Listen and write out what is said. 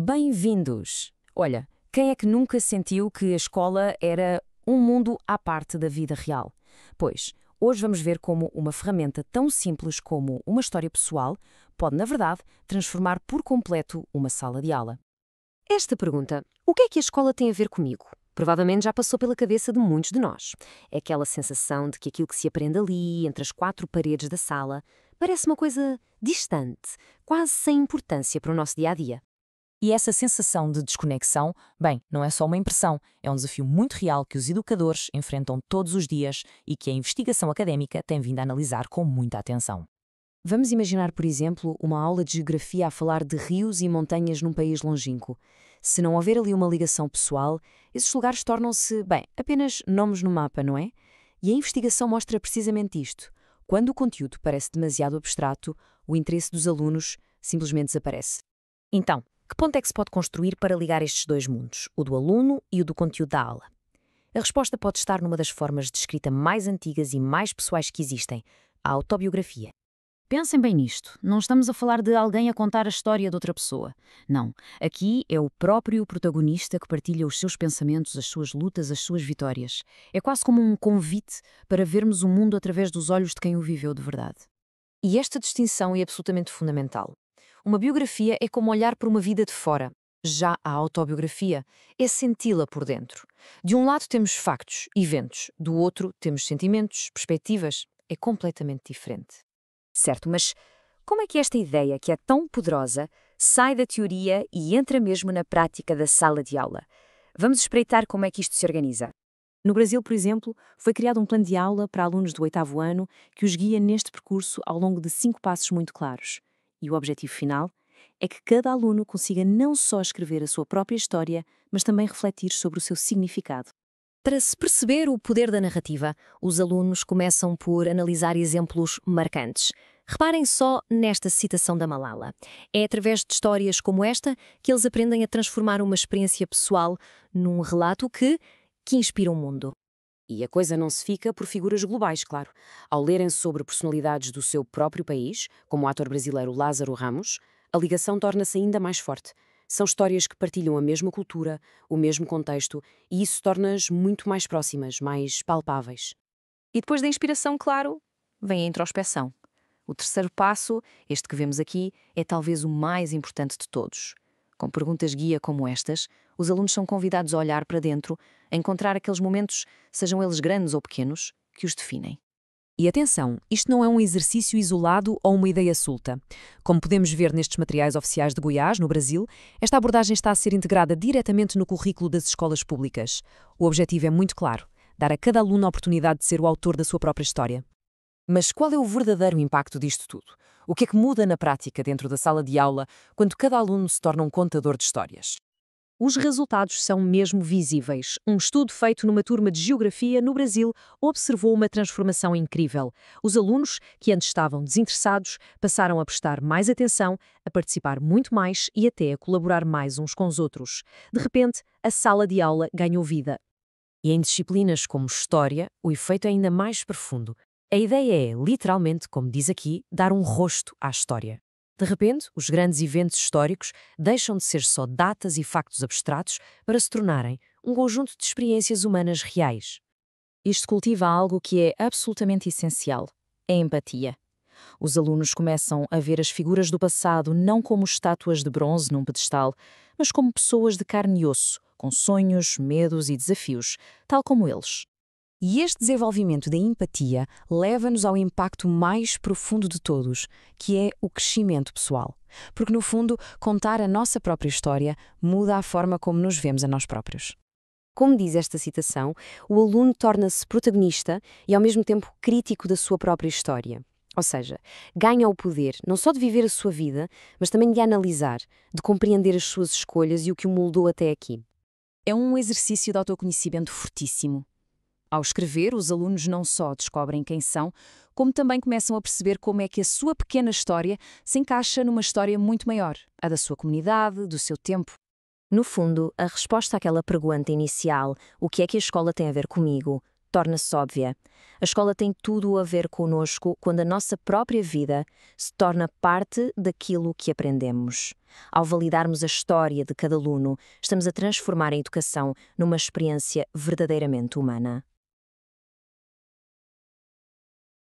Bem-vindos! Olha, quem é que nunca sentiu que a escola era um mundo à parte da vida real? Pois, hoje vamos ver como uma ferramenta tão simples como uma história pessoal pode, na verdade, transformar por completo uma sala de aula. Esta pergunta, o que é que a escola tem a ver comigo? Provavelmente já passou pela cabeça de muitos de nós. É aquela sensação de que aquilo que se aprende ali, entre as quatro paredes da sala, parece uma coisa distante, quase sem importância para o nosso dia-a-dia. E essa sensação de desconexão, bem, não é só uma impressão, é um desafio muito real que os educadores enfrentam todos os dias e que a investigação académica tem vindo a analisar com muita atenção. Vamos imaginar, por exemplo, uma aula de geografia a falar de rios e montanhas num país longínquo. Se não houver ali uma ligação pessoal, esses lugares tornam-se, bem, apenas nomes no mapa, não é? E a investigação mostra precisamente isto. Quando o conteúdo parece demasiado abstrato, o interesse dos alunos simplesmente desaparece. Então, que ponto é que se pode construir para ligar estes dois mundos, o do aluno e o do conteúdo da aula? A resposta pode estar numa das formas de escrita mais antigas e mais pessoais que existem, a autobiografia. Pensem bem nisto. Não estamos a falar de alguém a contar a história de outra pessoa. Não. Aqui é o próprio protagonista que partilha os seus pensamentos, as suas lutas, as suas vitórias. É quase como um convite para vermos o mundo através dos olhos de quem o viveu de verdade. E esta distinção é absolutamente fundamental. Uma biografia é como olhar para uma vida de fora. Já a autobiografia é senti-la por dentro. De um lado temos factos, eventos, do outro temos sentimentos, perspectivas. É completamente diferente. Certo, mas como é que esta ideia, que é tão poderosa, sai da teoria e entra mesmo na prática da sala de aula? Vamos espreitar como é que isto se organiza. No Brasil, por exemplo, foi criado um plano de aula para alunos do 8º ano que os guia neste percurso ao longo de 5 passos muito claros. E o objetivo final é que cada aluno consiga não só escrever a sua própria história, mas também refletir sobre o seu significado. Para se perceber o poder da narrativa, os alunos começam por analisar exemplos marcantes. Reparem só nesta citação da Malala. É através de histórias como esta que eles aprendem a transformar uma experiência pessoal num relato que inspira o mundo. E a coisa não se fica por figuras globais, claro. Ao lerem sobre personalidades do seu próprio país, como o ator brasileiro Lázaro Ramos, a ligação torna-se ainda mais forte. São histórias que partilham a mesma cultura, o mesmo contexto, e isso torna-as muito mais próximas, mais palpáveis. E depois da inspiração, claro, vem a introspeção. O terceiro passo, este que vemos aqui, é talvez o mais importante de todos. Com perguntas guia como estas, os alunos são convidados a olhar para dentro, a encontrar aqueles momentos, sejam eles grandes ou pequenos, que os definem. E atenção, isto não é um exercício isolado ou uma ideia solta. Como podemos ver nestes materiais oficiais de Goiás, no Brasil, esta abordagem está a ser integrada diretamente no currículo das escolas públicas. O objetivo é muito claro: dar a cada aluno a oportunidade de ser o autor da sua própria história. Mas qual é o verdadeiro impacto disto tudo? O que é que muda na prática dentro da sala de aula quando cada aluno se torna um contador de histórias? Os resultados são mesmo visíveis. Um estudo feito numa turma de geografia no Brasil observou uma transformação incrível. Os alunos, que antes estavam desinteressados, passaram a prestar mais atenção, a participar muito mais e até a colaborar mais uns com os outros. De repente, a sala de aula ganhou vida. E em disciplinas como História, o efeito é ainda mais profundo. A ideia é, literalmente, como diz aqui, dar um rosto à história. De repente, os grandes eventos históricos deixam de ser só datas e factos abstratos para se tornarem um conjunto de experiências humanas reais. Isto cultiva algo que é absolutamente essencial: a empatia. Os alunos começam a ver as figuras do passado não como estátuas de bronze num pedestal, mas como pessoas de carne e osso, com sonhos, medos e desafios, tal como eles. E este desenvolvimento da empatia leva-nos ao impacto mais profundo de todos, que é o crescimento pessoal. Porque, no fundo, contar a nossa própria história muda a forma como nos vemos a nós próprios. Como diz esta citação, o aluno torna-se protagonista e, ao mesmo tempo, crítico da sua própria história. Ou seja, ganha o poder não só de viver a sua vida, mas também de a analisar, de compreender as suas escolhas e o que o moldou até aqui. É um exercício de autoconhecimento fortíssimo. Ao escrever, os alunos não só descobrem quem são, como também começam a perceber como é que a sua pequena história se encaixa numa história muito maior, a da sua comunidade, do seu tempo. No fundo, a resposta àquela pergunta inicial, o que é que a escola tem a ver comigo, torna-se óbvia. A escola tem tudo a ver conosco quando a nossa própria vida se torna parte daquilo que aprendemos. Ao validarmos a história de cada aluno, estamos a transformar a educação numa experiência verdadeiramente humana.